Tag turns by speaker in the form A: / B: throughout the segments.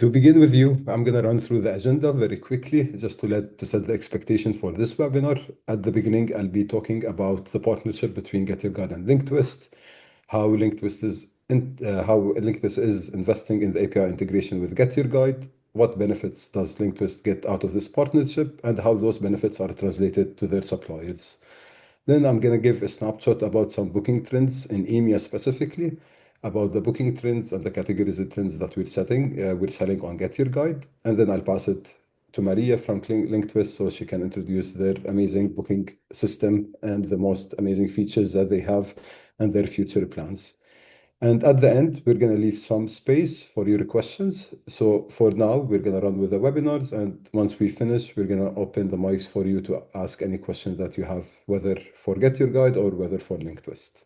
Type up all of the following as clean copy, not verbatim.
A: To begin with you, I'm going to run through the agenda very quickly just to set the expectation for this webinar. At the beginning, I'll be talking about the partnership between GetYourGuide and LinkTwist, how LinkTwist is investing in the API integration with GetYourGuide, what benefits does LinkTwist get out of this partnership, and how those benefits are translated to their suppliers. Then I'm going to give a snapshot about some booking trends in EMEA specifically, about the booking trends and the categories of trends that we're selling on GetYourGuide. And then I'll pass it to Maria from LinkTwist so she can introduce their amazing booking system and the most amazing features that they have and their future plans. And at the end, we're going to leave some space for your questions. So for now, we're going to run with the webinars. And once we finish, we're going to open the mics for you to ask any questions that you have, whether for GetYourGuide or whether for LinkTwist.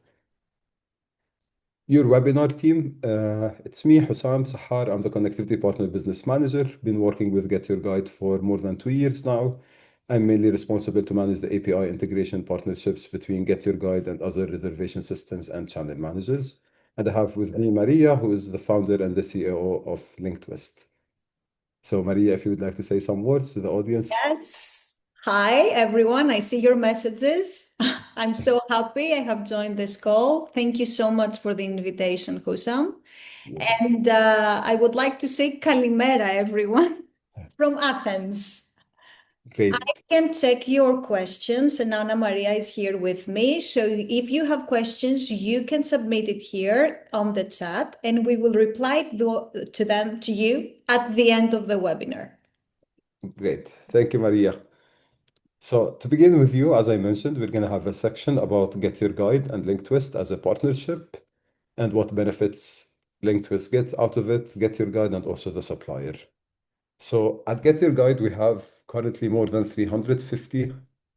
A: Your webinar team, it's me, Hussam Sahar. I'm the Connectivity Partner Business Manager. Been working with GetYourGuide for more than 2 years now. I'm mainly responsible to manage the API integration partnerships between GetYourGuide and other reservation systems and channel managers. And I have with me Maria, who is the founder and the CEO of LinkTwist. So Maria, if you would like to say some words to the audience.
B: Yes. Hi, everyone. I see your messages. I'm so happy I have joined this call. Thank you so much for the invitation, Hussam. And I would like to say Kalimera, everyone, from Athens.
A: Great.
B: I can check your questions, and Anna Maria is here with me. So if you have questions, you can submit it here on the chat, and we will reply to you at the end of the webinar.
A: Great. Thank you, Maria. So to begin with you, as I mentioned, we're going to have a section about GetYourGuide and LinkTwist as a partnership and what benefits LinkTwist gets out of it, GetYourGuide, and also the supplier. So at GetYourGuide, we have currently more than 350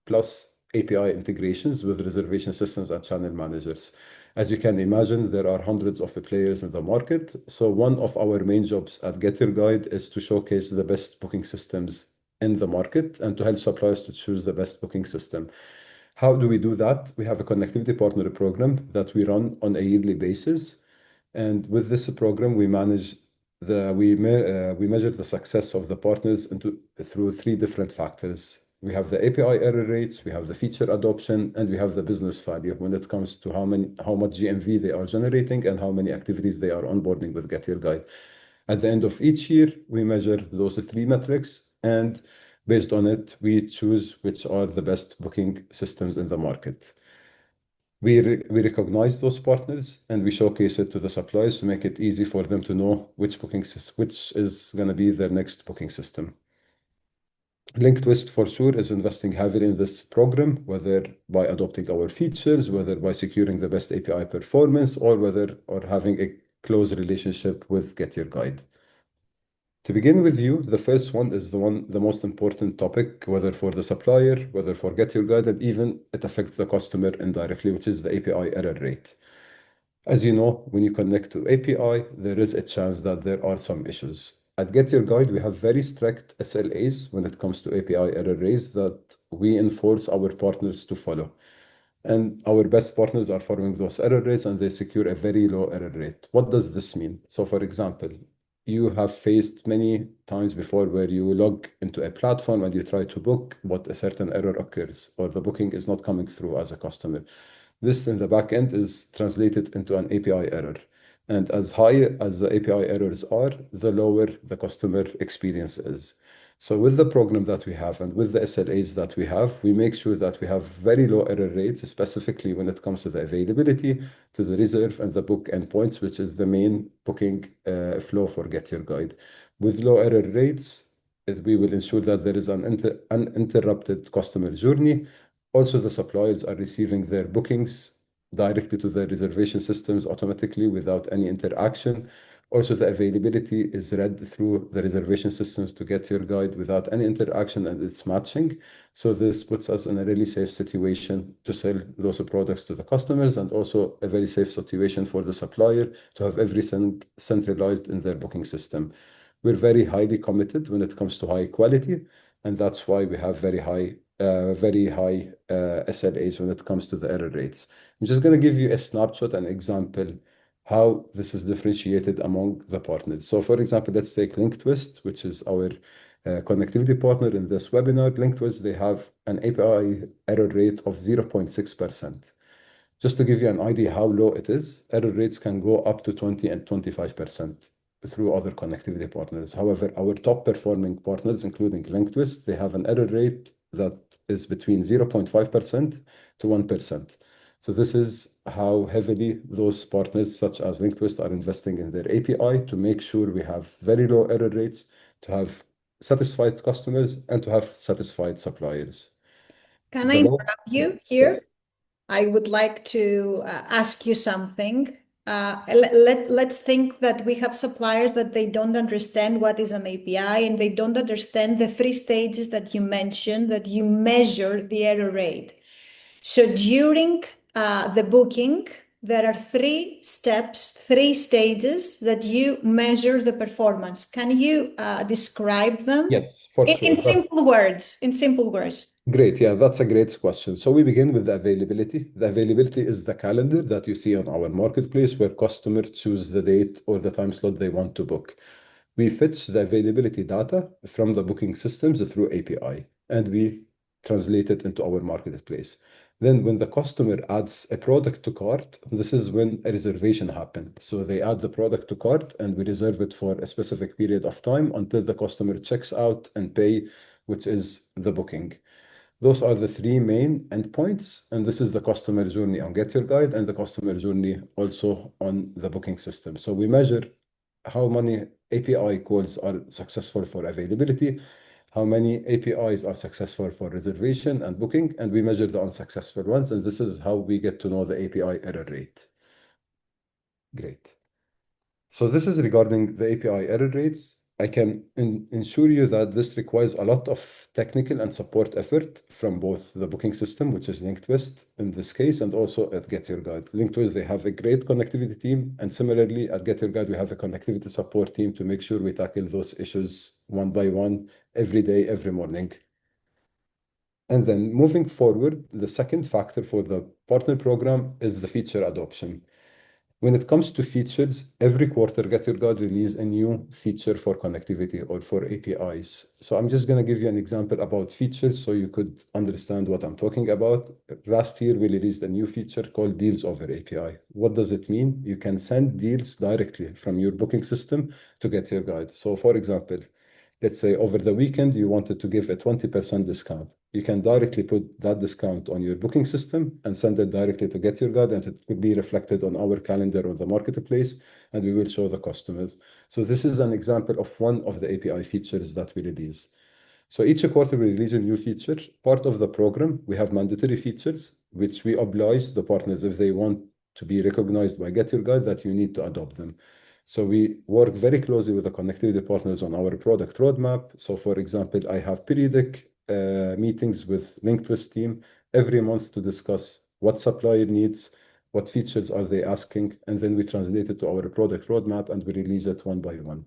A: plus API integrations with reservation systems and channel managers. As you can imagine, there are hundreds of players in the market. So one of our main jobs at GetYourGuide is to showcase the best booking systems in the market and to help suppliers to choose the best booking system. How do we do that? We have a connectivity partner program that we run on a yearly basis. And with this program, we measure the success of the partners through 3 different factors. We have the API error rates, we have the feature adoption, and we have the business value when it comes to how much GMV they are generating and how many activities they are onboarding with GetYourGuide. At the end of each year, we measure those 3 metrics, and based on it, we choose which are the best booking systems in the market. We recognize those partners and we showcase it to the suppliers to make it easy for them to know which is going to be their next booking system. LinkTwist for sure is investing heavily in this program, whether by adopting our features, whether by securing the best API performance, or having a close relationship with GetYourGuide. To begin with you, the first one is the most important topic, whether for the supplier, whether for GetYourGuide, and even it affects the customer indirectly, which is the API error rate. As you know, when you connect to API, there is a chance that there are some issues. At GetYourGuide, we have very strict SLAs when it comes to API error rates that we enforce our partners to follow. And our best partners are following those error rates and they secure a very low error rate. What does this mean? So for example, you have faced many times before where you log into a platform and you try to book, but a certain error occurs or the booking is not coming through as a customer. This in the back end is translated into an API error. And as high as the API errors are, the lower the customer experience is. So with the program that we have and with the SLAs that we have, we make sure that we have very low error rates, specifically when it comes to the availability, to the reserve and the book endpoints, which is the main booking flow for GetYourGuide. With low error rates, we will ensure that there is an uninterrupted customer journey. Also, the suppliers are receiving their bookings directly to their reservation systems automatically without any interaction. Also, the availability is read through the reservation systems to GetYourGuide without any interaction and it's matching. So this puts us in a really safe situation to sell those products to the customers and also a very safe situation for the supplier to have everything centralized in their booking system. We're very highly committed when it comes to high quality, and that's why we have very high SLAs when it comes to the error rates. I'm just going to give you a snapshot, an example, how this is differentiated among the partners. So for example, let's take LinkTwist, which is our connectivity partner in this webinar. LinkTwist, they have an API error rate of 0.6%. Just to give you an idea how low it is, error rates can go up to 20 and 25% through other connectivity partners. However, our top performing partners, including LinkTwist, they have an error rate that is between 0.5% to 1%. So this is how heavily those partners, such as LinkTwist, are investing in their API to make sure we have very low error rates, to have satisfied customers, and to have satisfied suppliers.
B: Can I interrupt you here?
A: Yes.
B: I would like to ask you something. Let's think that we have suppliers that they don't understand what is an API and they don't understand the three stages that you mentioned that you measure the error rate. So during the booking, there are three steps, three stages that you measure the performance. Can you describe them?
A: Yes, for sure.
B: In simple words, in simple words.
A: Great. Yeah, that's a great question. So we begin with the availability. The availability is the calendar that you see on our marketplace where customers choose the date or the time slot they want to book. We fetch the availability data from the booking systems through API, and we translate it into our marketplace. Then when the customer adds a product to cart, this is when a reservation happens. So they add the product to cart and we reserve it for a specific period of time until the customer checks out and pay, which is the booking. Those are the three main endpoints, and this is the customer journey on GetYourGuide and the customer journey also on the booking system. So we measure how many API calls are successful for availability, how many APIs are successful for reservation and booking, and we measure the unsuccessful ones, and this is how we get to know the API error rate. Great. So this is regarding the API error rates. I can ensure you that this requires a lot of technical and support effort from both the booking system, which is LinkTwist in this case, and also at GetYourGuide. LinkTwist, they have a great connectivity team, and similarly at GetYourGuide, we have a connectivity support team to make sure we tackle those issues one by one, every day, every morning. And then moving forward, the second factor for the partner program is the feature adoption. When it comes to features, every quarter GetYourGuide release a new feature for connectivity or for APIs. So I'm just going to give you an example about features so you could understand what I'm talking about. Last year, we released a new feature called Deals over API. What does it mean? You can send deals directly from your booking system to GetYourGuide. So for example, let's say over the weekend, you wanted to give a 20% discount. You can directly put that discount on your booking system and send it directly to GetYourGuide, and it will be reflected on our calendar on the marketplace, and we will show the customers. So this is an example of one of the API features that we release. So each quarter we release a new feature. Part of the program, we have mandatory features, which we oblige the partners if they want to be recognized by GetYourGuide that you need to adopt them. So we work very closely with the connectivity partners on our product roadmap. So for example, I have periodic meetings with LinkTwist team every month to discuss what supplier needs, what features are they asking, and then we translate it to our product roadmap and we release it one by one.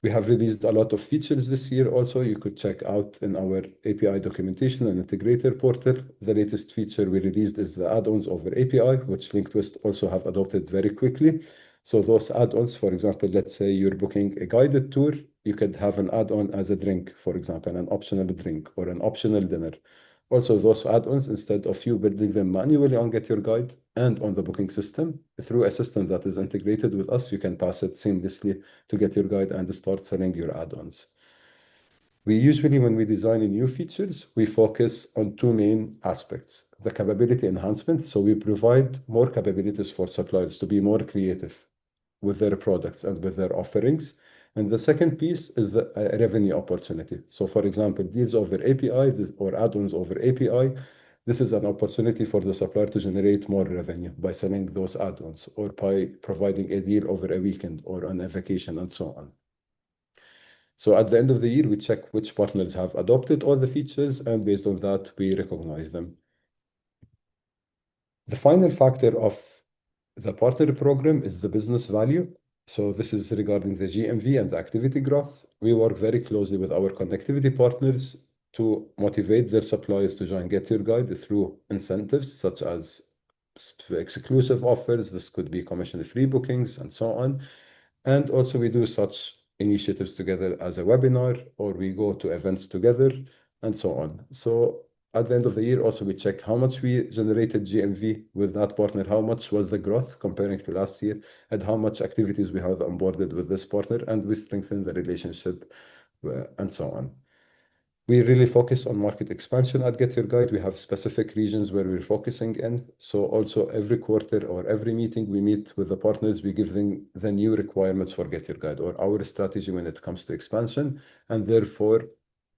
A: We have released a lot of features this year also. You could check out in our API documentation and integrator portal. The latest feature we released is the add-ons over API, which LinkTwist also have adopted very quickly. So those add-ons, for example, let's say you're booking a guided tour, you could have an add-on as a drink, for example, an optional drink or an optional dinner. Also, those add-ons, instead of you building them manually on GetYourGuide and on the booking system, through a system that is integrated with us, you can pass it seamlessly to GetYourGuide and start selling your add-ons. We usually, when we design new features, we focus on two main aspects: the capability enhancement. So we provide more capabilities for suppliers to be more creative with their products and with their offerings. And the second piece is the revenue opportunity. So for example, deals over API or add-ons over API, this is an opportunity for the supplier to generate more revenue by selling those add-ons or by providing a deal over a weekend or on a vacation and so on. So at the end of the year, we check which partners have adopted all the features, and based on that, we recognize them. The final factor of the partner program is the business value. So this is regarding the GMV and the activity growth. We work very closely with our connectivity partners to motivate their suppliers to join GetYourGuide through incentives such as exclusive offers. This could be commission-free bookings and so on. And also we do such initiatives together as a webinar, or we go to events together and so on. So at the end of the year, also we check how much we generated GMV with that partner, how much was the growth comparing to last year, and how much activities we have onboarded with this partner, and we strengthen the relationship and so on. We really focus on market expansion at GetYourGuide. We have specific regions where we're focusing in. So also every quarter or every meeting we meet with the partners, we give them the new requirements for GetYourGuide or our strategy when it comes to expansion. And therefore,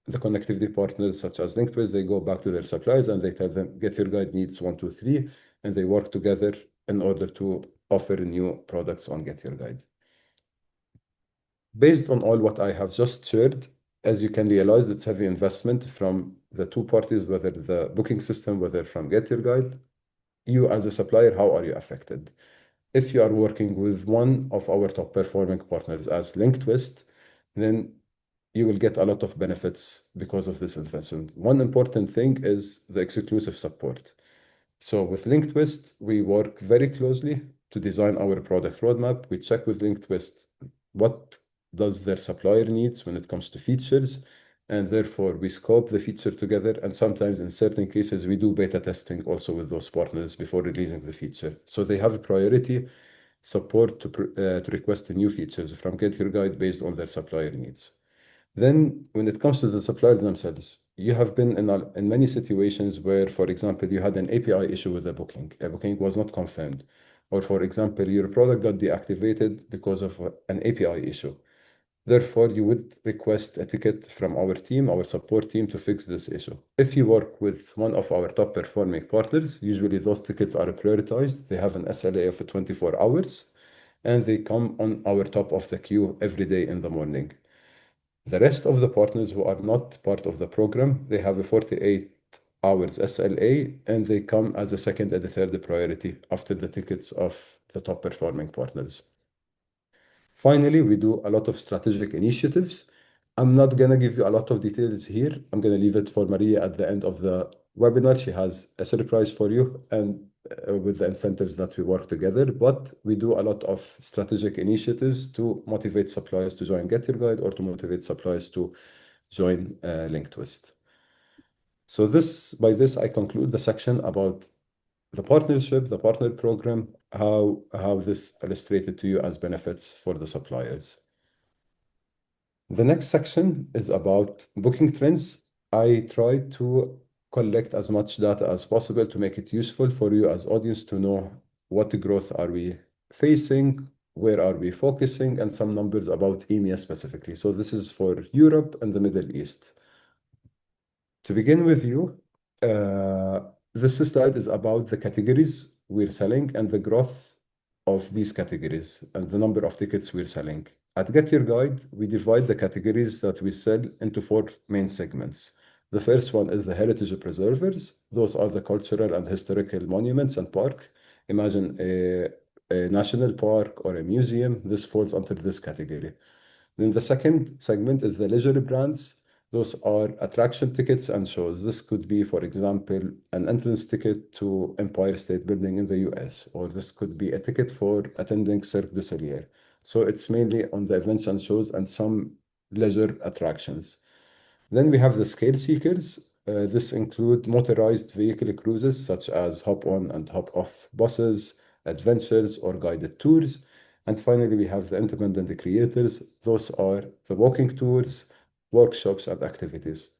A: the connectivity partners such as LinkTwist, they go back to their suppliers and they tell them GetYourGuide needs 1, 2, 3, and they work together in order to offer new products on GetYourGuide. Based on all what I have just shared, as you can realize, it's heavy investment from the two parties, whether the booking system, whether from GetYourGuide. You as a supplier, how are you affected? If you are working with one of our top performing partners as LinkTwist, then you will get a lot of benefits because of this investment. One important thing is the exclusive support. So with LinkTwist, we work very closely to design our product roadmap. We check with LinkTwist what does their supplier needs when it comes to features, and therefore we scope the feature together. And sometimes in certain cases, we do beta testing also with those partners before releasing the feature. So they have a priority support to request new features from GetYourGuide based on their supplier needs. Then when it comes to the suppliers themselves, you have been in many situations where, for example, you had an API issue with a booking was not confirmed. Or for example, your product got deactivated because of an API issue. Therefore, you would request a ticket from our team, our support team, to fix this issue. If you work with one of our top performing partners, usually those tickets are prioritized. They have an SLA of 24 hours, and they come on our top of the queue every day in the morning. The rest of the partners who are not part of the program, they have a 48 hours SLA, and they come as a second and a third priority after the tickets of the top performing partners. Finally, we do a lot of strategic initiatives. I'm not going to give you a lot of details here. I'm going to leave it for Maria at the end of the webinar. She has a surprise for you and with the incentives that we work together. But we do a lot of strategic initiatives to motivate suppliers to join GetYourGuide or to motivate suppliers to join LinkTwist. So by this, I conclude the section about the partnership, the partner program, how this illustrated to you as benefits for the suppliers. The next section is about booking trends. I try to collect as much data as possible to make it useful for you as audience to know what growth are we facing, where are we focusing, and some numbers about EMEA specifically. So this is for Europe and the Middle East. To begin with you, this slide is about the categories we're selling and the growth of these categories and the number of tickets we're selling. At GetYourGuide, we divide the categories that we sell into 4 main segments. The first one is the heritage preservers. Those are the cultural and historical monuments and park. Imagine a national park or a museum. This falls under this category. Then the second segment is the leisure brands. Those are attraction tickets and shows. This could be, for example, an entrance ticket to Empire State Building in the US, or this could be a ticket for attending Cirque du Soleil. So it's mainly on the events and shows and some leisure attractions. Then we have the scale seekers. This include motorized vehicle cruises such as hop-on and hop-off buses, adventures, or guided tours. And finally, we have the independent creators. Those are the walking tours, workshops, and activities.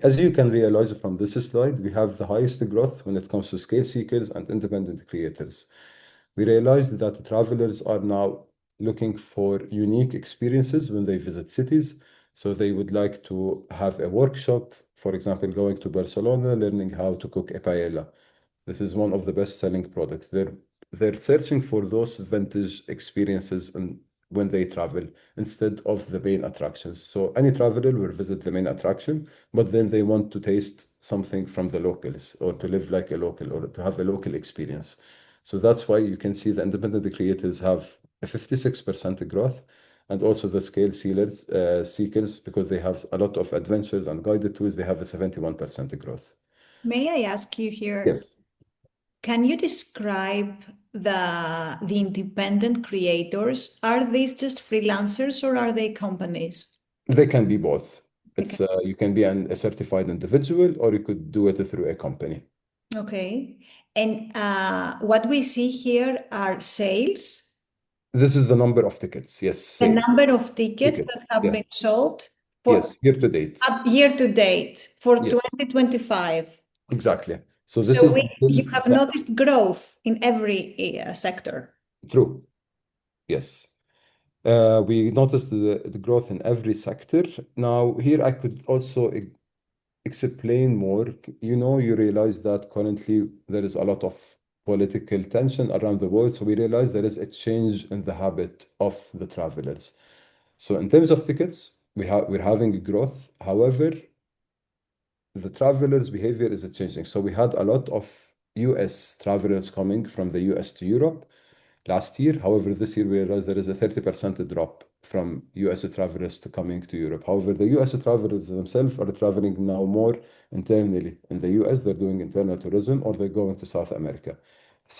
A: As you can realize from this slide, we have the highest growth when it comes to scale seekers and independent creators. We realized that travelers are now looking for unique experiences when they visit cities. So they would like to have a workshop, for example, going to Barcelona, learning how to cook a paella. This is one of the best-selling products. They're searching for those vintage experiences and when they travel instead of the main attractions. So any traveler will visit the main attraction, but then they want to taste something from the locals or to live like a local or to have a local experience. So that's why you can see the independent creators have a 56% growth, and also the scale seekers, because they have a lot of adventures and guided tours, they have a 71% growth.
B: May I ask you here?
A: Yes.
B: can you describe the independent creators? Are these just freelancers or are they companies?
A: They can be both.
B: Okay.
A: You can be a certified individual, or you could do it through a company.
B: Okay. And what we see here are sales,
A: This is the number of tickets. Yes,
B: the
A: sales
B: number of tickets that
A: tickets.
B: have
A: Yeah.
B: been sold for
A: Yes, year to date.
B: up year to date for
A: Yes,
B: 2025.
A: exactly. So this
B: So
A: is
B: you
A: until
B: have noticed growth in every sector.
A: true. Yes. We noticed the growth in every sector. Now, here I could also explain more. You realize that currently there is a lot of political tension around the world. So we realize there is a change in the habit of the travelers. So in terms of tickets, we're having a growth. However, the travelers' behavior is changing. So we had a lot of US travelers coming from the US to Europe last year. However, this year we realized there is a 30% drop from US travelers to coming to Europe. However, the US travelers themselves are traveling now more internally. In the US, they're doing internal tourism or they're going to South America.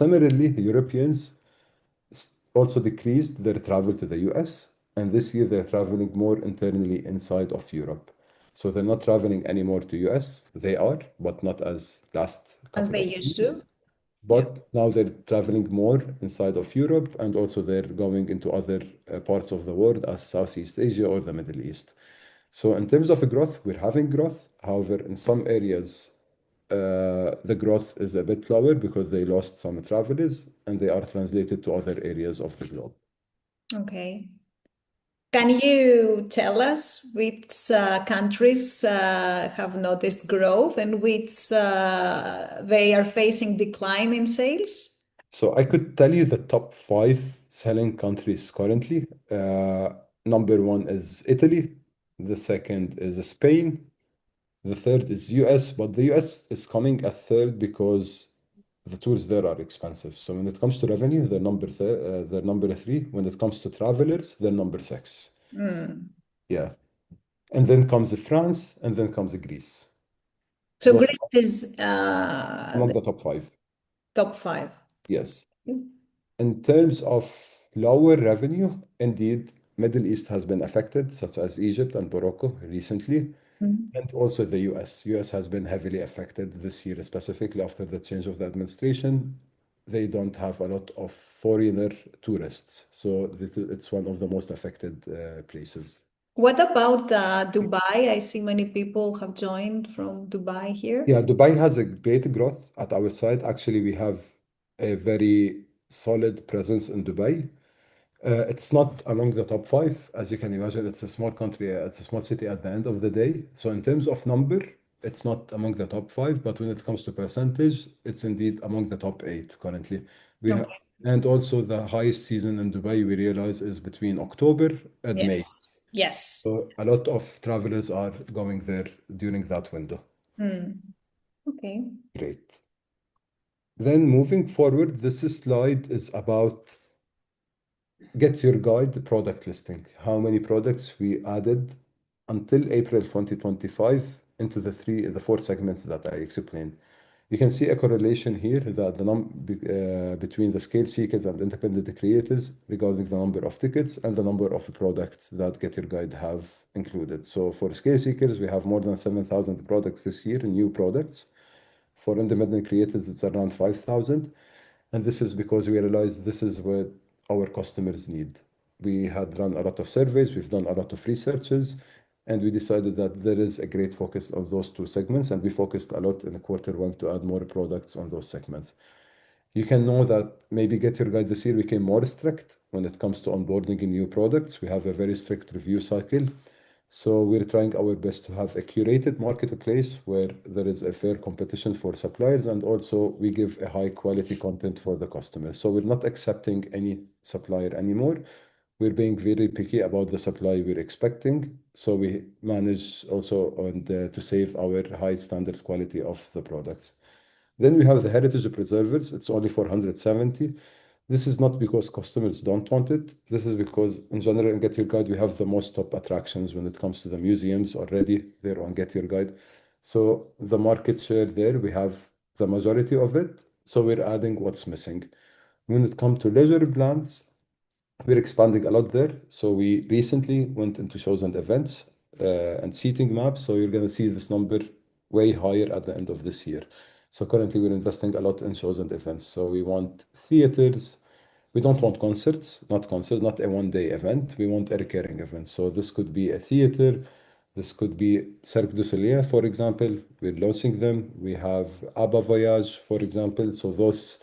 A: Similarly, Europeans also decreased their travel to the US, and this year they're traveling more internally inside of Europe. So they're not traveling anymore to US. They are, but not as last
B: As
A: couple
B: they
A: of
B: used
A: years.
B: to. Yeah.
A: But now they're traveling more inside of Europe, and also they're going into other parts of the world as Southeast Asia or the Middle East. So in terms of growth, we're having growth. However, in some areas, the growth is a bit lower because they lost some travelers and they are translated to other areas of the globe.
B: Okay. Can you tell us which countries have noticed growth and which they are facing decline in sales?
A: So I could tell you the top five selling countries currently. Number one is Italy. The second is Spain. The third is US, but the US is coming as third because the tours there are expensive. So when it comes to revenue, they're number three. When it comes to travelers, they're number six.
B: Hmm.
A: Yeah. And then comes France, and then comes Greece.
B: So
A: Those
B: Greece
A: are
B: is
A: among
B: the
A: the top five.
B: top five.
A: Yes. In terms of lower revenue, indeed, Middle East has been affected, such as Egypt and Morocco recently,
B: Mhm.
A: and also the US. US has been heavily affected this year, specifically after the change of the administration. They don't have a lot of foreigner tourists, so it's one of the most affected places.
B: What about Dubai? I see many people have joined from Dubai here.
A: Yeah, Dubai has a great growth at our side. Actually, we have a very solid presence in Dubai. It's not among the top five, as you can imagine. It's a small country, it's a small city at the end of the day. So in terms of number, it's not among the top five, but when it comes to percentage, it's indeed among the top eight currently. We have,
B: Okay.
A: and also the highest season in Dubai, we realize, is between October and May.
B: Yes. Yes.
A: So a lot of travelers are going there during that window.
B: Hmm. Okay.
A: Great. Then moving forward, this slide is about GetYourGuide product listing. How many products we added until April 2025 into the four segments that I explained. You can see a correlation here that between the scale seekers and independent creators regarding the number of tickets and the number of products that GetYourGuide have included. So for scale seekers, we have more than 7,000 products this year, new products. For independent creators, it's around 5,000. And this is because we realized this is what our customers need. We had run a lot of surveys, we've done a lot of researches, and we decided that there is a great focus on those two segments, and we focused a lot in quarter one to add more products on those segments. You can know that maybe Get Your Guide this year became more strict when it comes to onboarding in new products. We have a very strict review cycle. So we're trying our best to have a curated marketplace where there is a fair competition for suppliers, and also we give a high quality content for the customer. So we're not accepting any supplier anymore. We're being very picky about the supply we're expecting. So we manage also to save our high standard quality of the products. Then we have the heritage preservers. It's only 470. This is not because customers don't want it. This is because, in general, in Get Your Guide, we have the most top attractions when it comes to the museums already. They're on Get Your Guide. So the market share there, we have the majority of it. So we're adding what's missing. When it comes to leisure plans, we're expanding a lot there. So we recently went into shows and events and seating maps. So you're going to see this number way higher at the end of this year. So currently we're investing a lot in shows and events. So we want theaters. We don't want concerts, not a one-day event. We want a recurring event. So this could be a theater. This could be Cirque du Soleil, for example. We're launching them. We have ABBA Voyage, for example. So those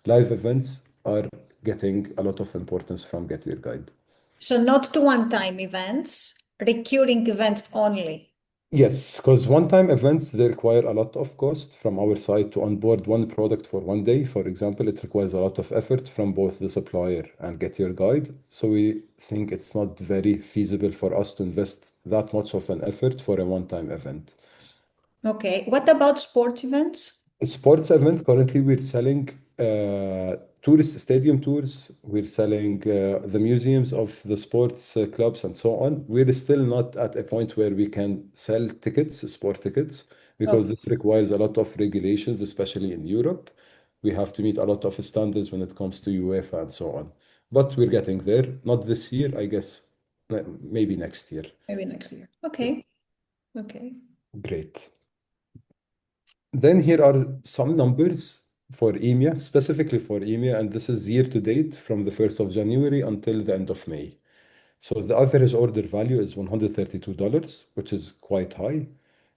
A: live events are getting a lot of importance from Get Your Guide.
B: So not to one-time events, recurring events only.
A: Yes, because one-time events, they require a lot of cost from our side to onboard one product for one day. For example, it requires a lot of effort from both the supplier and Get Your Guide. So we think it's not very feasible for us to invest that much of an effort for a one-time event.
B: Okay. What about sports events?
A: A sports event, currently we're selling tourist stadium tours. We're selling the museums of the sports clubs and so on. We're still not at a point where we can sell tickets, sport tickets, because
B: Okay.
A: this requires a lot of regulations, especially in Europe. We have to meet a lot of standards when it comes to UEFA and so on. But we're getting there. Not this year, I guess, maybe next year.
B: Maybe next year.
A: Yeah,
B: Okay. Okay.
A: great. Then here are some numbers for EMEA, specifically for EMEA, and this is year to date from the 1st of January until the end of May. So the average order value is $132, which is quite high.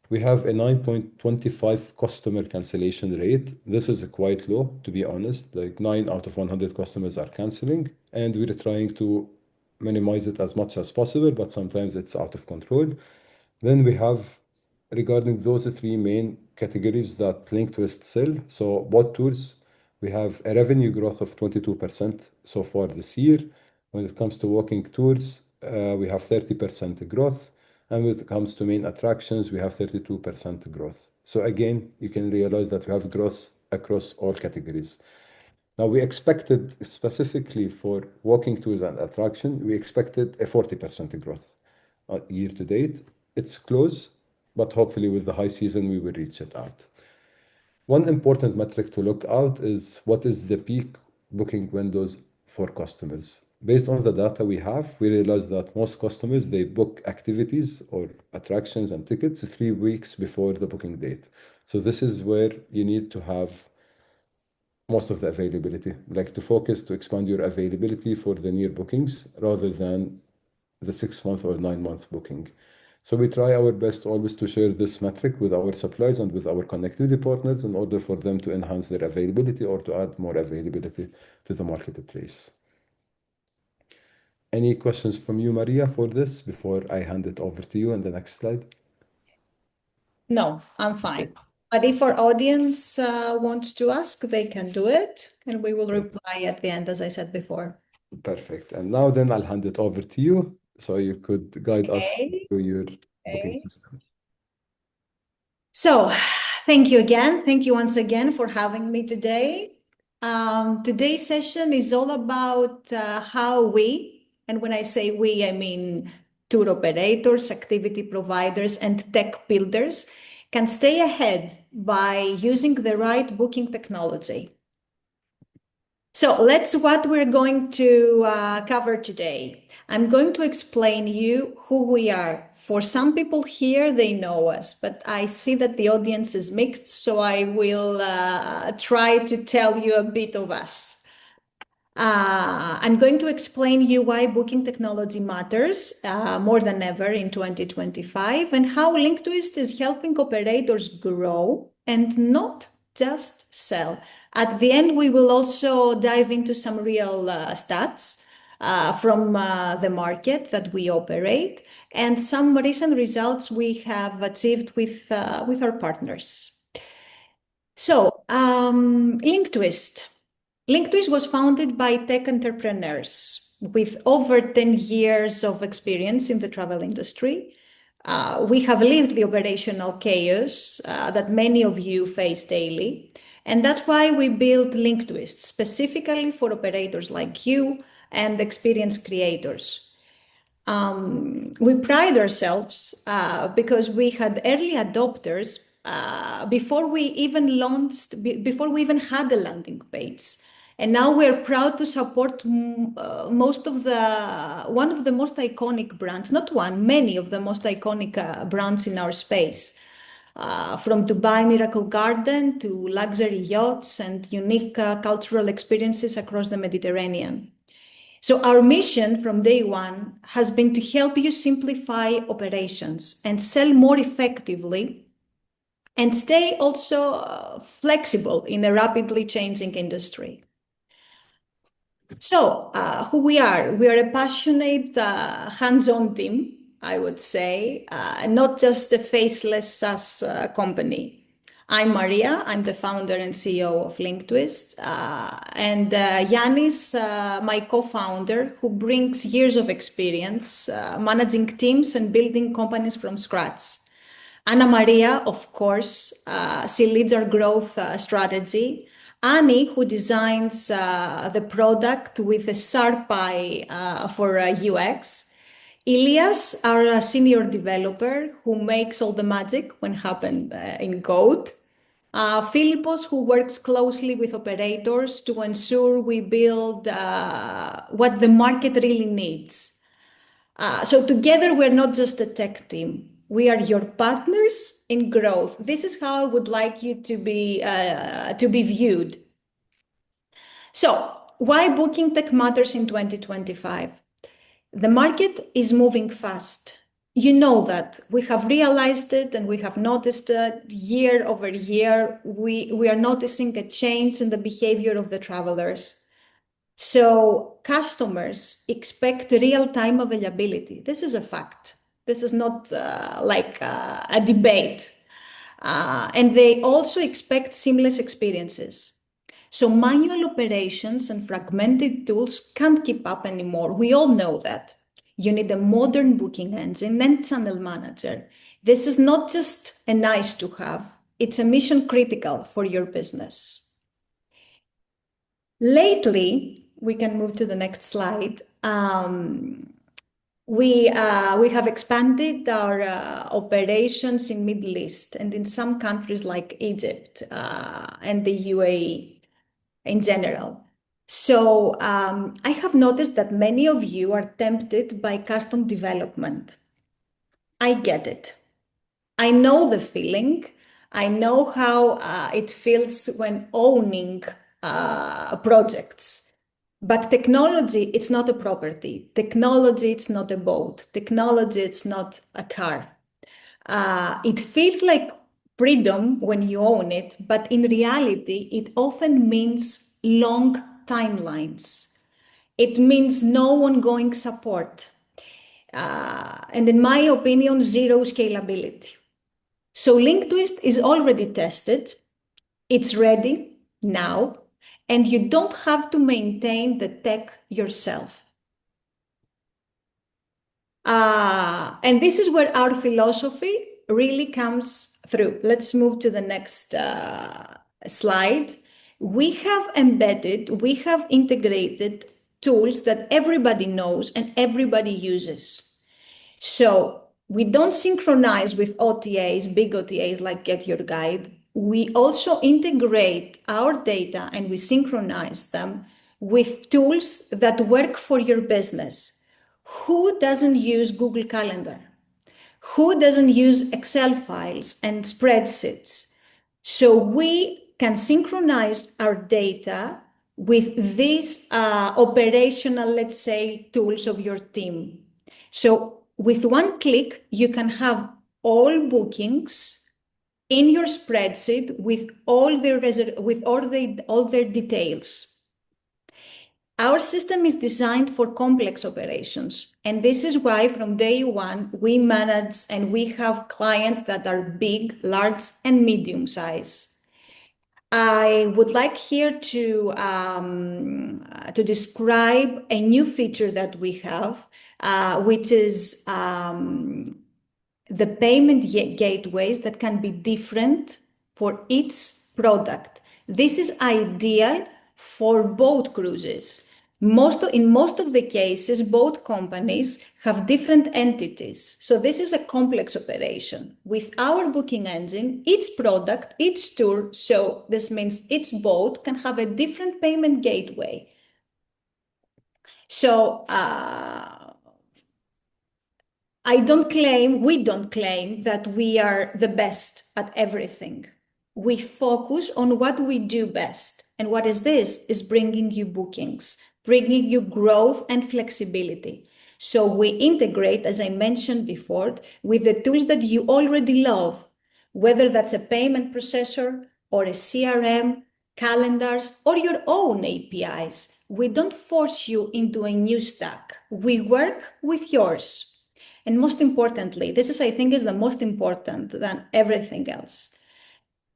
A: We have a 9.25 customer cancellation rate. This is quite low, to be honest. Like 9 out of 100 customers are canceling, and we're trying to minimize it as much as possible, but sometimes it's out of control. Then we have regarding those three main categories that LinkTwist sell. So both tours, we have a revenue growth of 22% so far this year. When it comes to walking tours, we have 30% growth. And when it comes to main attractions, we have 32% growth. So again, you can realize that we have growth across all categories. Now, we expected specifically for walking tours and attraction, we expected a 40% growth year to date. It's close, but hopefully with the high season, we will reach it out. One important metric to look out is what is the peak booking windows for customers. Based on the data we have, we realize that most customers, they book activities or attractions and tickets 3 weeks before the booking date. So this is where you need to have most of the availability, like to focus to expand your availability for the near bookings rather than the 6 month or 9 month booking. So we try our best always to share this metric with our suppliers and with our connectivity partners in order for them to enhance their availability or to add more availability to the marketplace. Any questions from you, Maria, for this before I hand it over to you in the next slide?
B: No, I'm fine. But if our audience wants to ask, they can do it, and we will reply at the end, as I said before.
A: Perfect. And now then I'll hand it over to you so you could guide us
B: Okay.
A: through your booking
B: Okay.
A: system.
B: So, thank you again. Thank you once again for having me today. Today's session is all about how we, and when I say we, I mean tour operators, activity providers, and tech builders, can stay ahead by using the right booking technology. So that's what we're going to cover today. I'm going to explain you who we are. For some people here, they know us, but I see that the audience is mixed, so I will try to tell you a bit of us. I'm going to explain you why booking technology matters more than ever in 2025 and how LinkTwist is helping operators grow and not just sell. At the end, we will also dive into some real stats from the market that we operate and some recent results we have achieved with our partners. So, LinkTwist. LinkTwist was founded by tech entrepreneurs with over 10 years of experience in the travel industry. We have lived the operational chaos that many of you face daily. And that's why we built LinkTwist specifically for operators like you and experienced creators. We pride ourselves because we had early adopters before we even launched, before we even had a landing page. And now we're proud to support most of one of the most iconic brands, not one, many of the most iconic brands in our space. From Dubai Miracle Garden to luxury yachts and unique cultural experiences across the Mediterranean. So our mission from day one has been to help you simplify operations and sell more effectively and stay also flexible in a rapidly changing industry. So who we are a passionate hands-on team, I would say, not just a faceless SaaS company. I'm Maria. I'm the founder and CEO of LinkTwist. And Yanis, my co-founder, who brings years of experience managing teams and building companies from scratch. Anna Maria, of course, she leads our growth strategy. Annie, who designs the product with a sharp eye for UX. Ilias, our senior developer, who makes all the magic when happen in code. Philippos, who works closely with operators to ensure we build what the market really needs. So together, we're not just a tech team. We are your partners in growth. This is how I would like you to be viewed. So why booking tech matters in 2025? The market is moving fast. You know that we have realized it and we have noticed it year over year. We are noticing a change in the behavior of the travelers. So customers expect real-time availability. This is a fact. This is not like a debate. And they also expect seamless experiences. So manual operations and fragmented tools can't keep up anymore. We all know that. You need a modern booking engine and channel manager. This is not just a nice to have. It's a mission critical for your business. Lately, we can move to the next slide. We have expanded our operations in Middle East and in some countries like Egypt and the UAE in general. So I have noticed that many of you are tempted by custom development. I get it. I know the feeling. I know how it feels when owning projects. But technology, it's not a property. Technology, it's not a boat. Technology, it's not a car. It feels like freedom when you own it, but in reality, it often means long timelines. It means no ongoing support. And in my opinion, zero scalability. So LinkTwist is already tested. It's ready now, and you don't have to maintain the tech yourself. And this is where our philosophy really comes through. Let's move to the next slide. We have integrated tools that everybody knows and everybody uses. So we don't synchronize with OTAs, big OTAs like GetYourGuide. We also integrate our data and we synchronize them with tools that work for your business. Who doesn't use Google Calendar? Who doesn't use Excel files and spreadsheets? So we can synchronize our data with these operational, let's say, tools of your team. So with one click, you can have all bookings in your spreadsheet with all their details. Our system is designed for complex operations, and this is why from day one, we manage and we have clients that are big, large, and medium size. I would like here to describe a new feature that we have, which is the payment gateways that can be different for each product. This is ideal for boat cruises. In most of the cases, both companies have different entities. So this is a complex operation. With our booking engine, each product, each tour, so this means each boat can have a different payment gateway. So we don't claim that we are the best at everything. We focus on what we do best. And what is this? Is bringing you bookings, bringing you growth and flexibility. So we integrate, as I mentioned before, with the tools that you already love, whether that's a payment processor or a CRM, calendars, or your own APIs. We don't force you into a new stack. We work with yours. And most importantly, this is, I think, is the most important than everything else.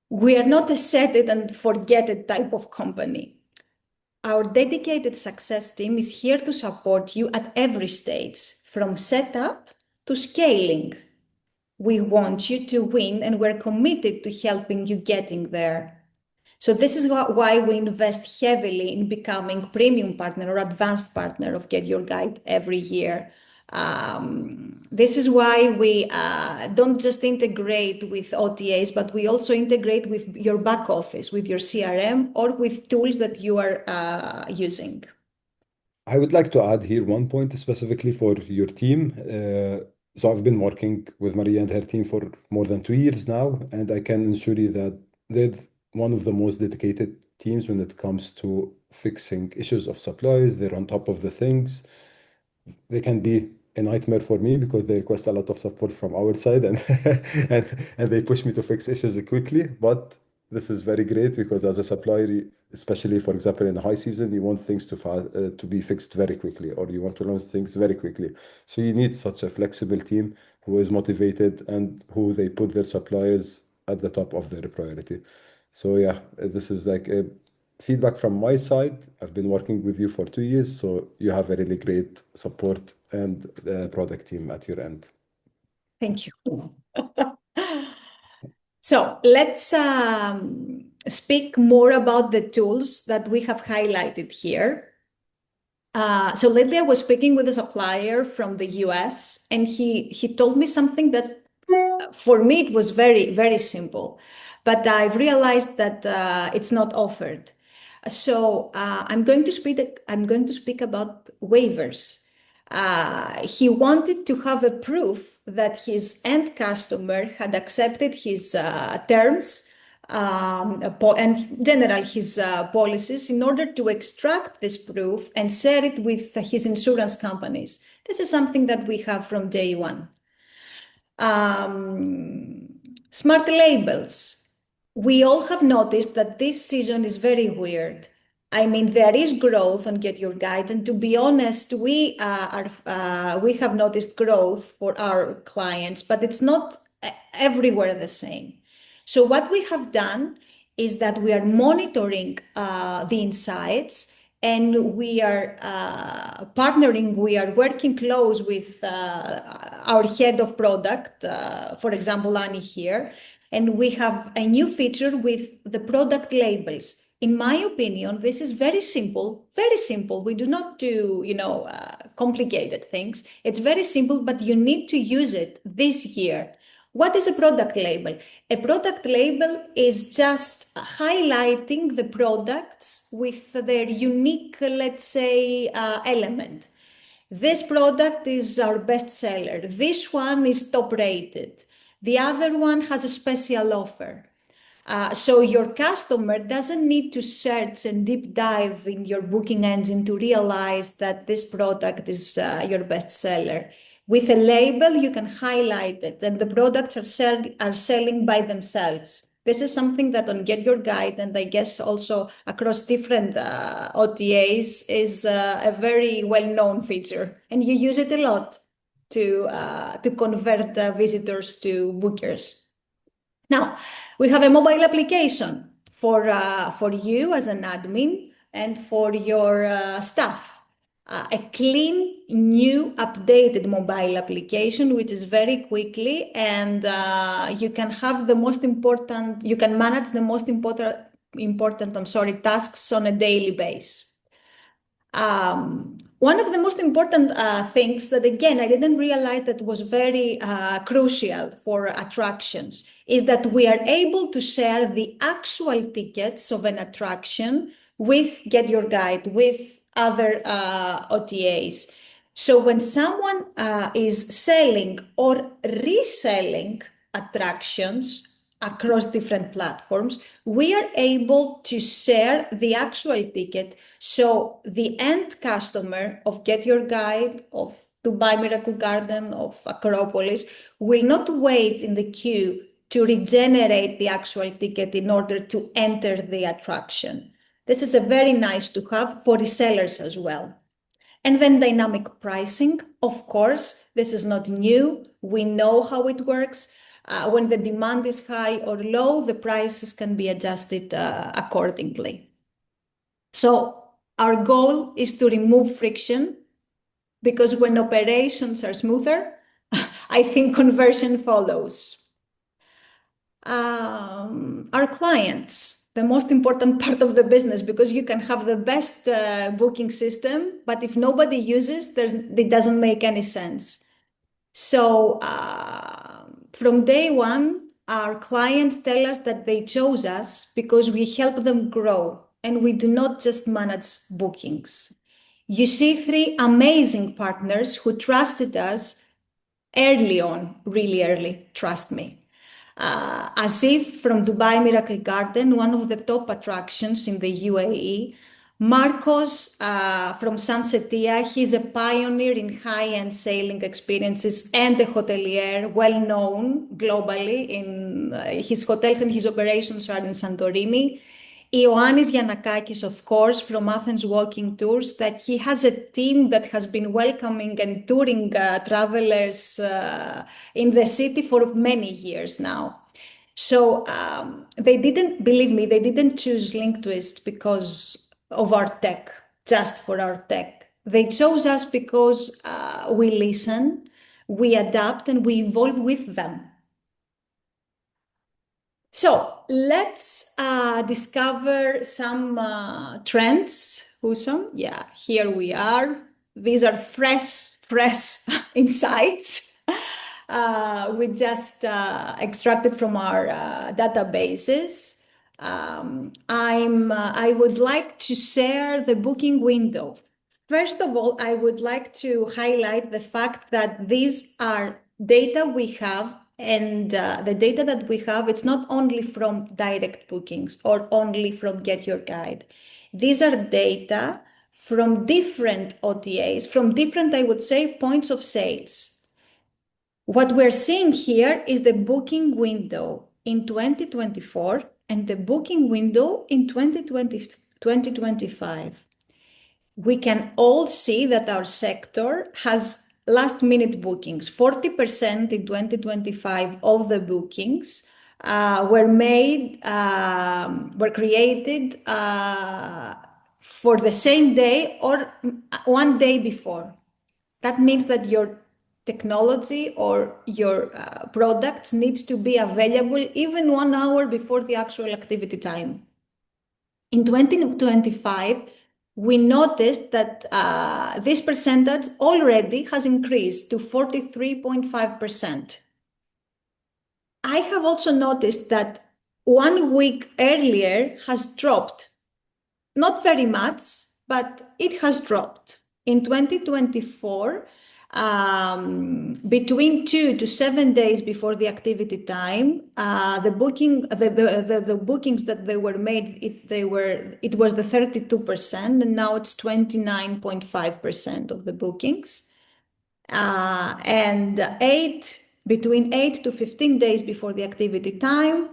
B: We are not a set it and forget it type of company. Our dedicated success team is here to support you at every stage, from setup to scaling. We want you to win, and we're committed to helping you getting there. So this is why we invest heavily in becoming premium partner or advanced partner of GetYourGuide every year. This is why we don't just integrate with OTAs, but we also integrate with your back office, with your CRM, or with tools that you are using.
A: I would like to add here one point specifically for your team. So I've been working with Maria and her team for more than 2 years now, and I can assure you that they're one of the most dedicated teams when it comes to fixing issues of supplies. They're on top of the things. They can be a nightmare for me because they request a lot of support from our side, and and they push me to fix issues quickly. But this is very great because as a supplier, especially for example in the high season, you want things to be fixed very quickly, or you want to launch things very quickly. So you need such a flexible team who is motivated and who they put their suppliers at the top of their priority. So yeah, this is like a feedback from my side. I've been working with you for 2 years, so you have a really great support and product team at your end.
B: Thank you. So let's speak more about the tools that we have highlighted here. So lately I was speaking with a supplier from the US, and he told me something that for me it was very, very simple, but I've realized that it's not offered. So I'm going to speak about waivers. He wanted to have a proof that his end customer had accepted his terms and in general his policies in order to extract this proof and share it with his insurance companies. This is something that we have from day one. Smart labels. We all have noticed that this season is very weird. I mean, there is growth on GetYourGuide, and to be honest, we have noticed growth for our clients, but it's not everywhere the same. So what we have done is that we are monitoring the insights, and we are partnering. We are working close with our head of product, for example, Annie here, and we have a new feature with the product labels. In my opinion, this is very simple, very simple. We do not do, complicated things. It's very simple, but you need to use it this year. What is a product label? A product label is just highlighting the products with their unique, let's say, element. This product is our best seller. This one is top rated. The other one has a special offer. So your customer doesn't need to search and deep dive in your booking engine to realize that this product is your best seller. With a label, you can highlight it, and the products are selling by themselves. This is something that on GetYourGuide, and I guess also across different OTAs, is a very well-known feature, and you use it a lot to convert visitors to bookers. Now, we have a mobile application for you as an admin and for your staff. A clean, new, updated mobile application, which is very quickly, and you can have you can manage the most important tasks on a daily basis. One of the most important things that, again, I didn't realize that was very crucial for attractions is that we are able to share the actual tickets of an attraction with GetYourGuide, with other OTAs. So when someone is selling or reselling attractions across different platforms, we are able to share the actual ticket. So the end customer of GetYourGuide, of Dubai Miracle Garden, of Acropolis, will not wait in the queue to regenerate the actual ticket in order to enter the attraction. This is a very nice to have for resellers as well. And then dynamic pricing, of course, this is not new. We know how it works. When the demand is high or low, the prices can be adjusted accordingly. So our goal is to remove friction, because when operations are smoother, I think conversion follows. Our clients, the most important part of the business, because you can have the best booking system, but if nobody uses, it doesn't make any sense. So from day one, our clients tell us that they chose us because we help them grow, and we do not just manage bookings. You see 3 amazing partners who trusted us early on, really early, trust me. Asif from Dubai Miracle Garden, one of the top attractions in the UAE. Marcos from Sansetia, he's a pioneer in high-end sailing experiences and a hotelier, well-known globally. In his hotels and his operations are in Santorini. Ioannis Giannakakis, of course, from Athens Walking Tours, that he has a team that has been welcoming and touring travelers in the city for many years now. So they didn't, believe me, they didn't choose LinkTwist because of our tech, just for our tech. They chose us because we listen, we adapt, and we evolve with them. So let's discover some trends, Husam. Yeah, here we are. These are fresh insights we just extracted from our databases. I would like to share the booking window. First of all, I would like to highlight the fact that these are data we have, and the data that we have, it's not only from direct bookings or only from GetYourGuide. These are data from different OTAs, from different, I would say, points of sales. What we're seeing here is the booking window in 2024 and the booking window in 2025. We can all see that our sector has last-minute bookings. 40% in 2025 of the bookings were created for the same day or one day before. That means that your technology or your products needs to be available even 1 hour before the actual activity time. In 2025, we noticed that this percentage already has increased to 43.5%. I have also noticed that 1 week earlier has dropped. Not very much, but it has dropped. In 2024, between 2 to 7 days before the activity time, the bookings that they were made, it was the 32%, and now it's 29.5% of the bookings. And between 8 to 15 days before the activity time,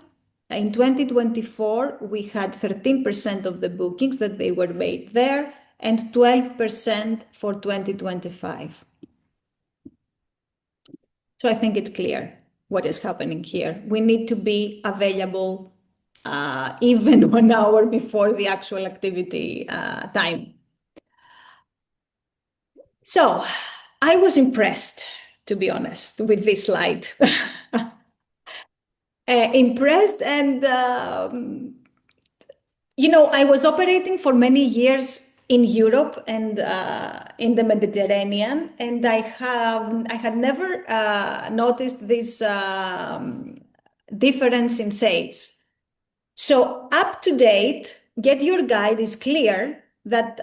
B: in 2024, we had 13% of the bookings that they were made there and 12% for 2025. So I think it's clear what is happening here. We need to be available even 1 hour before the actual activity time. So I was impressed, to be honest, with this slide. Impressed, and I was operating for many years in Europe and in the Mediterranean, and I had never noticed this difference in sales. So up to date, Get Your Guide is clear that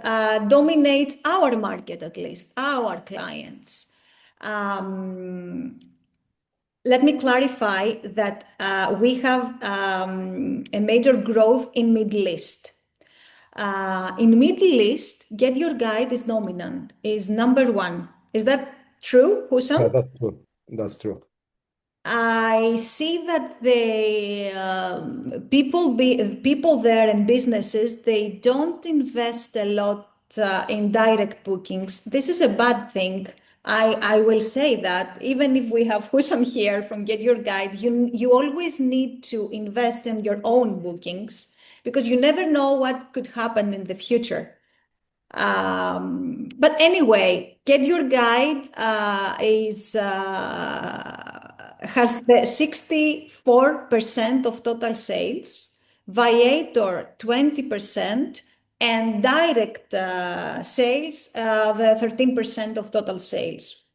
B: dominates our market, at least our clients. Let me clarify that we have a major growth in Middle East. In Middle East, Get Your Guide is dominant, is number one. Is that true,
A: Yeah,
B: Husam?
A: that's true. That's true.
B: I see that the people there and businesses, they don't invest a lot in direct bookings. This is a bad thing. I will say that even if we have Husam here from Get Your Guide, you always need to invest in your own bookings because you never know what could happen in the future. But anyway, Get Your Guide has the 64% of total sales, Viator 20%, and direct sales the 13% of total sales.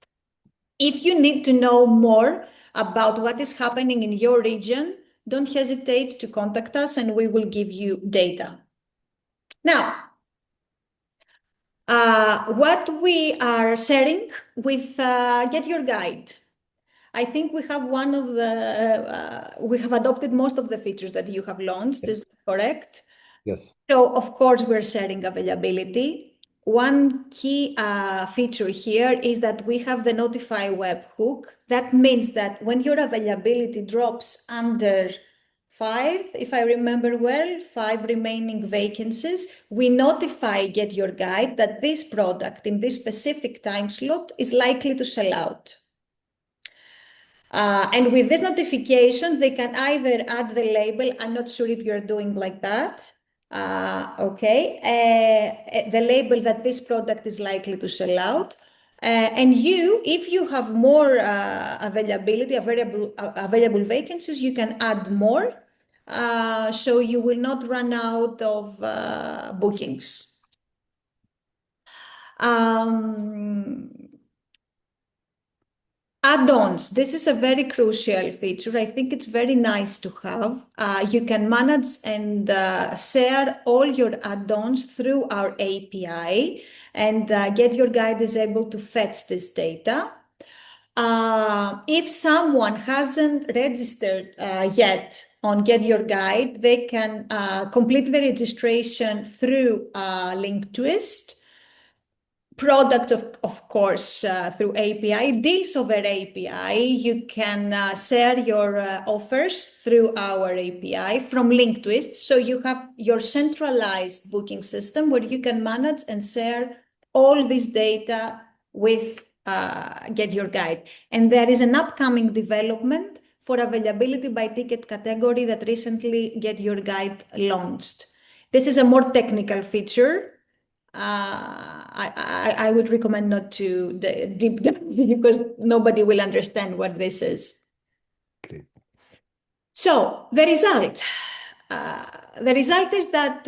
B: If you need to know more about what is happening in your region, don't hesitate to contact us and we will give you data. Now, what we are sharing with Get Your Guide. I think we have we have adopted most of the features that you have launched, is that correct?
A: Yes.
B: So of course we're sharing availability. One key feature here is that we have the notify webhook. That means that when your availability drops under 5, if I remember well, 5 remaining vacancies, we notify Get Your Guide that this product in this specific time slot is likely to sell out. And with this notification, they can either add the label, I'm not sure if you're doing like that, the label that this product is likely to sell out. And if you have more availability, available vacancies, you can add more. So you will not run out of bookings. Add-ons. This is a very crucial feature. I think it's very nice to have. You can manage and share all your add-ons through our API, and Get Your Guide is able to fetch this data. If someone hasn't registered yet on Get Your Guide, they can complete the registration through LinkTwist. Products, of course, through API, deals over API. You can share your offers through our API from LinkTwist. So you have your centralized booking system where you can manage and share all this data with Get Your Guide. And there is an upcoming development for availability by ticket category that recently Get Your Guide launched. This is a more technical feature. I would recommend not to deep dive because nobody will understand what this is.
A: Okay.
B: So the result is that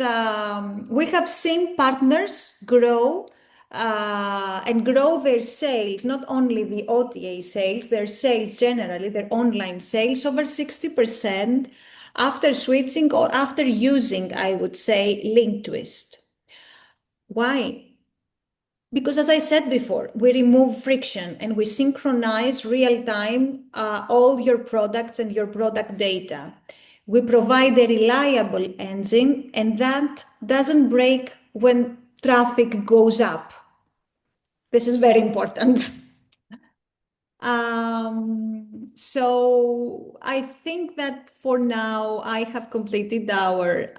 B: we have seen partners grow and grow their sales, not only the OTA sales, their sales generally, their online sales over 60% after switching or after using, I would say, LinkTwist. Why? Because as I said before, we remove friction and we synchronize real time all your products and your product data. We provide a reliable engine and that doesn't break when traffic goes up. This is very important. So I think that for now I have completed our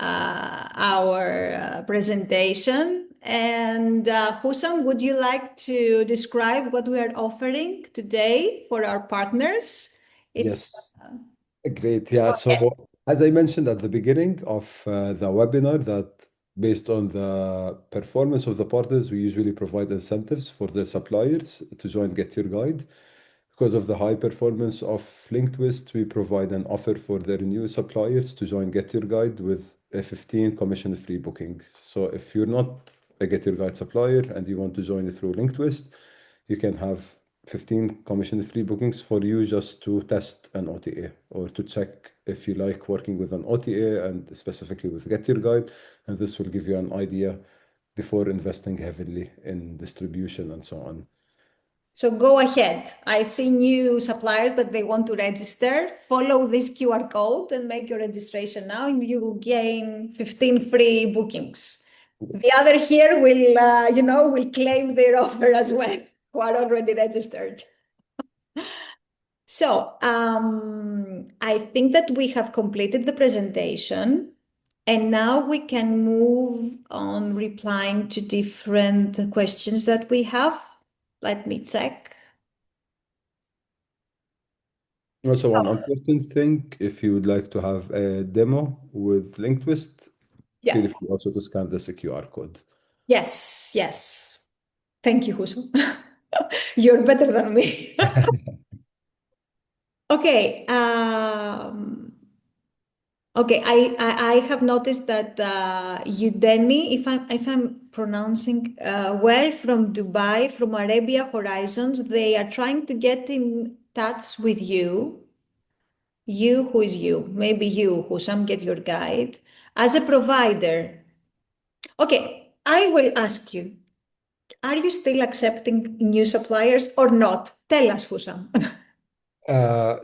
B: presentation. And Husam, would you like to describe what we are offering today for our partners?
A: Yes. Great. Yeah. So as I mentioned at the beginning of the webinar, that based on the performance of the partners, we usually provide incentives for their suppliers to join Get Your Guide. Because of the high performance of LinkTwist, we provide an offer for their new suppliers to join Get Your Guide with a 15 commission-free bookings. So if you're not a Get Your Guide supplier and you want to join it through LinkTwist, you can have 15 commission-free bookings for you just to test an OTA or to check if you like working with an OTA and specifically with Get Your Guide. And this will give you an idea before investing heavily in distribution and so on.
B: So go ahead. I see new suppliers that they want to register. Follow this QR code and make your registration now, and you will gain 15 free bookings. The other here will claim their offer as well, who are already registered. So I think that we have completed the presentation, and now we can move on replying to different questions that we have. Let me check.
A: Also, one important thing, if you would like to have a demo with LinkTwist, feel
B: Yeah.
A: free also to scan this QR code.
B: Yes, yes. Thank you, Huso. You're better than me. Okay. Okay. I have noticed that Udemy, if I'm pronouncing well, from Dubai, from Arabia Horizons, they are trying to get in touch with you. You, who is you? Maybe you, who some get your guide as a provider. Okay, I will ask you. Are you still accepting new suppliers or not? Tell us, Husam.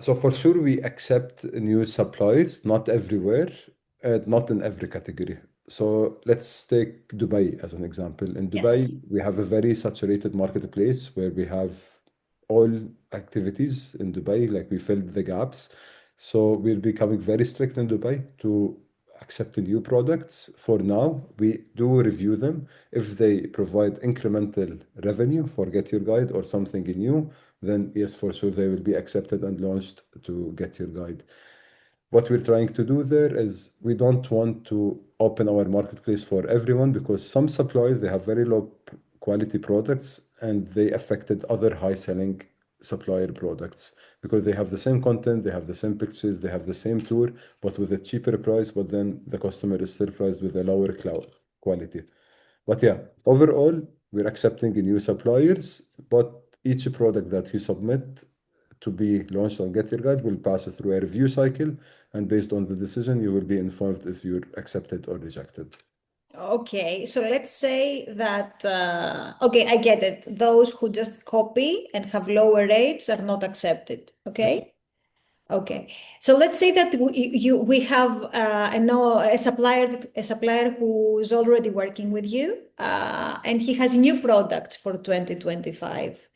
A: So for sure, we accept new suppliers, not everywhere, not in every category. So let's take Dubai as an example. In Dubai,
B: Yes.
A: we have a very saturated marketplace where we have all activities in Dubai, like we filled the gaps. So we're becoming very strict in Dubai to accept new products. For now, we do review them. If they provide incremental revenue for Get Your Guide or something new, then yes, for sure, they will be accepted and launched to Get Your Guide. What we're trying to do there is we don't want to open our marketplace for everyone because some suppliers, they have very low quality products and they affected other high selling supplier products because they have the same content, they have the same pictures, they have the same tour, but with a cheaper price, but then the customer is still priced with a lower cloud quality. But yeah, overall, we're accepting new suppliers, but each product that you submit to be launched on Get Your Guide will pass through a review cycle, and based on the decision, you will be informed if you're accepted or rejected.
B: Okay, so let's say that, okay, I get it. Those who just copy and have lower rates are not accepted.
A: Yes.
B: Okay. Okay, so let's say that we have a supplier who is already working with you, and he has new products for 2025.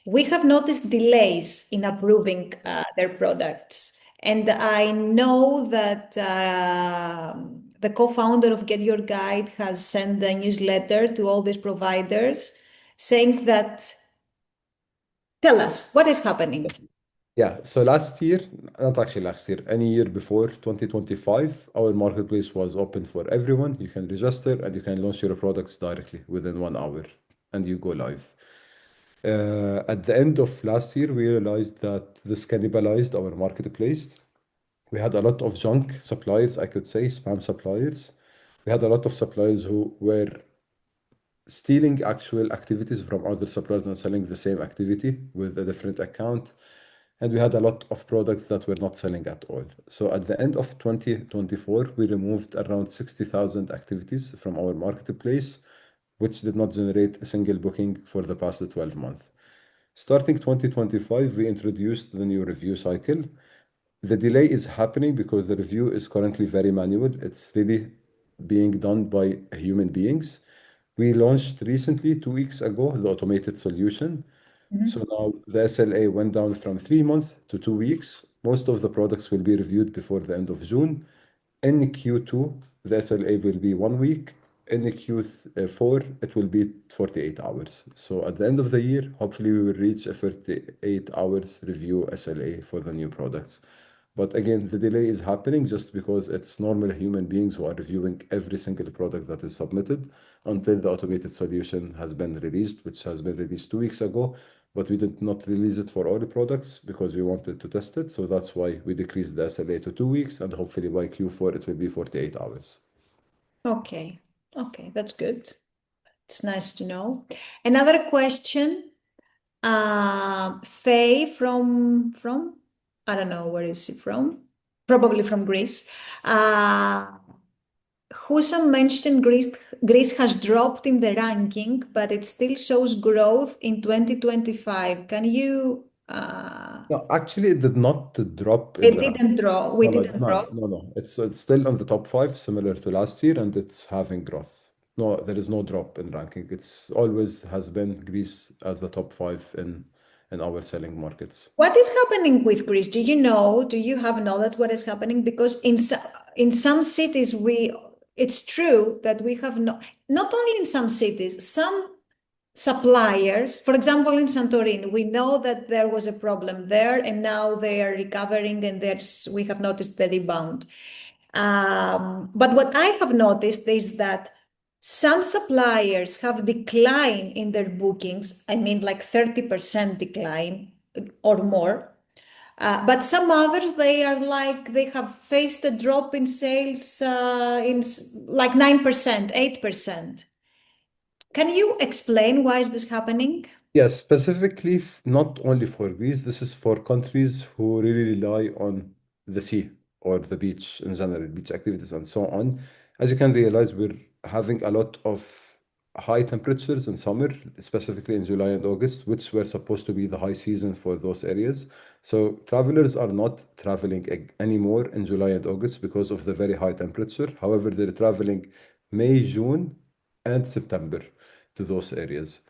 B: We have noticed delays in approving their products, and I know that the co-founder of Get Your Guide has sent a newsletter to all these providers saying that, tell us what is happening.
A: Yeah, so last year, not actually last year, any year before 2025, our marketplace was open for everyone. You can register and you can launch your products directly within 1 hour and you go live. At the end of last year, we realized that this cannibalized our marketplace. We had a lot of junk suppliers, I could say, spam suppliers. We had a lot of suppliers who were stealing actual activities from other suppliers and selling the same activity with a different account. And we had a lot of products that were not selling at all. So at the end of 2024, we removed around 60,000 activities from our marketplace, which did not generate a single booking for the past 12 months. Starting 2025, we introduced the new review cycle. The delay is happening because the review is currently very manual. It's really being done by human beings. We launched recently, 2 weeks ago, the automated solution. So
B: Mhm.
A: now the SLA went down from 3 months to 2 weeks. Most of the products will be reviewed before the end of June. In Q2, the SLA will be 1 week. In Q4, it will be 48 hours. So at the end of the year, hopefully we will reach a 38 hours review SLA for the new products. But again, the delay is happening just because it's normal human beings who are reviewing every single product that is submitted until the automated solution has been released, which has been released 2 weeks ago. But we did not release it for all the products because we wanted to test it. So that's why we decreased the SLA to 2 weeks, and hopefully by Q4 it will be 48 hours.
B: Okay, okay, that's good. It's nice to know. Another question, Faye from I don't know where is she from? Probably from Greece. Hussam mentioned Greece has dropped in the ranking, but it still shows growth in 2025. Can you?
A: No, actually, it did not drop in
B: It
A: the rank.
B: didn't drop. We
A: No, no,
B: didn't
A: no,
B: drop.
A: no, no. It's still on the top five, similar to last year, and it's having growth. No, there is no drop in ranking. It's always has been Greece as the top five in our selling markets.
B: What is happening with Greece? Do you know? Do you have knowledge what is happening? Because in some cities it's true that we have not only in some cities, some suppliers, for example, in Santorini, we know that there was a problem there and now they are recovering and we have noticed the rebound. But what I have noticed is that some suppliers have decline in their bookings. I mean, like 30% decline or more. But some others, they are like, they have faced a drop in sales like 9%, 8%. Can you explain why is this happening?
A: Yes, specifically not only for Greece, this is for countries who really rely on the sea or the beach in general, beach activities and so on. As you can realize, we're having a lot of high temperatures in summer, specifically in July and August, which were supposed to be the high season for those areas. So travelers are not traveling anymore in July and August because of the very high temperature. However, they're traveling May, June, and September to those areas.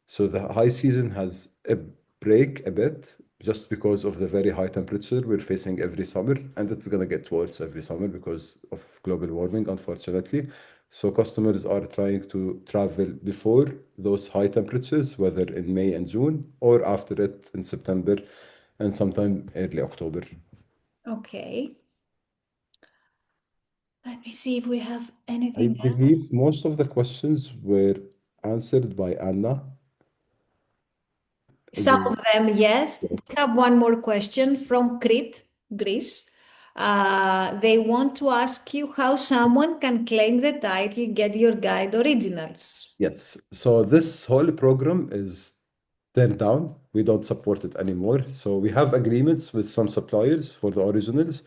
A: So the high season has a break a bit just because of the very high temperature we're facing every summer, and it's gonna get worse every summer because of global warming, unfortunately. So customers are trying to travel before those high temperatures, whether in May and June or after it in September and sometime early October.
B: Okay. Let me see if we have
A: I
B: anything else.
A: believe most of the questions were answered by Anna.
B: Some
A: The-
B: of them, yes. We have one more question from Crete, Greece. They want to ask you how someone can claim the title Get Your Guide Originals.
A: Yes. So this whole program is turned down. We don't support it anymore. So we have agreements with some suppliers for the originals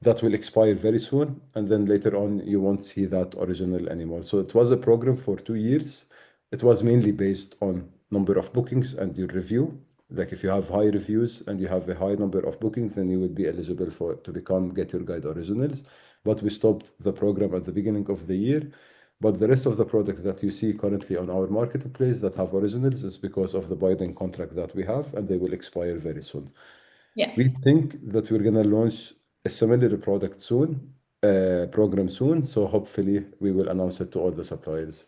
A: that will expire very soon. And then later on, you won't see that original anymore. So it was a program for 2 years. It was mainly based on number of bookings and your review. Like if you have high reviews and you have a high number of bookings, then you would be eligible for to become Get Your Guide Originals. But we stopped the program at the beginning of the year. But the rest of the products that you see currently on our marketplace that have originals is because of the binding contract that we have, and they will expire very soon.
B: Yeah.
A: We think that we're gonna launch a similar product soon, program soon. So hopefully we will announce it to all the suppliers.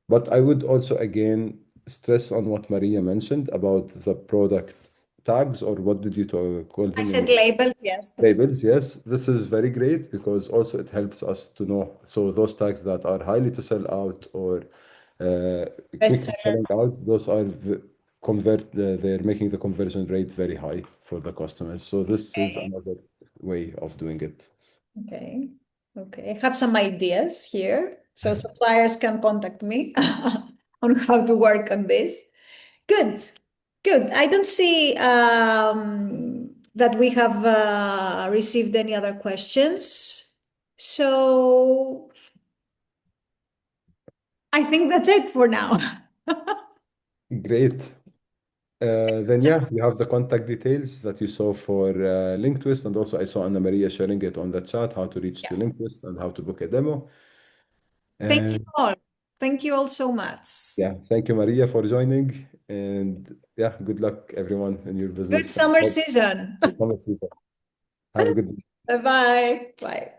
A: But I would also again stress on what Maria mentioned about the product tags, or what did you call
B: I
A: them in
B: said
A: your
B: labels, yes, that's
A: labels? Yes, this is very great because also it helps us to know. So those tags that are highly to sell out or uh, quickly
B: bestseller.
A: selling out, those are they're making the conversion rate very high for the customers. So this is another way of doing it.
B: Okay. Okay. I have some ideas here. So suppliers can contact me on how to work on this. Good. Good. I don't see that we have received any other questions. So I think that's it for now.
A: Great. Then yeah, you have the contact details that you saw for LinkTwist, and also I saw Anna Maria sharing it on the chat, how to reach to
B: Yeah.
A: LinkTwist and how to book a demo.
B: Thank you
A: And
B: all. Thank you all so much.
A: yeah, thank you, Maria, for joining. And yeah, good luck, everyone, in your
B: Good
A: business.
B: summer season.
A: Good summer season. Have a good
B: Bye-bye. Bye.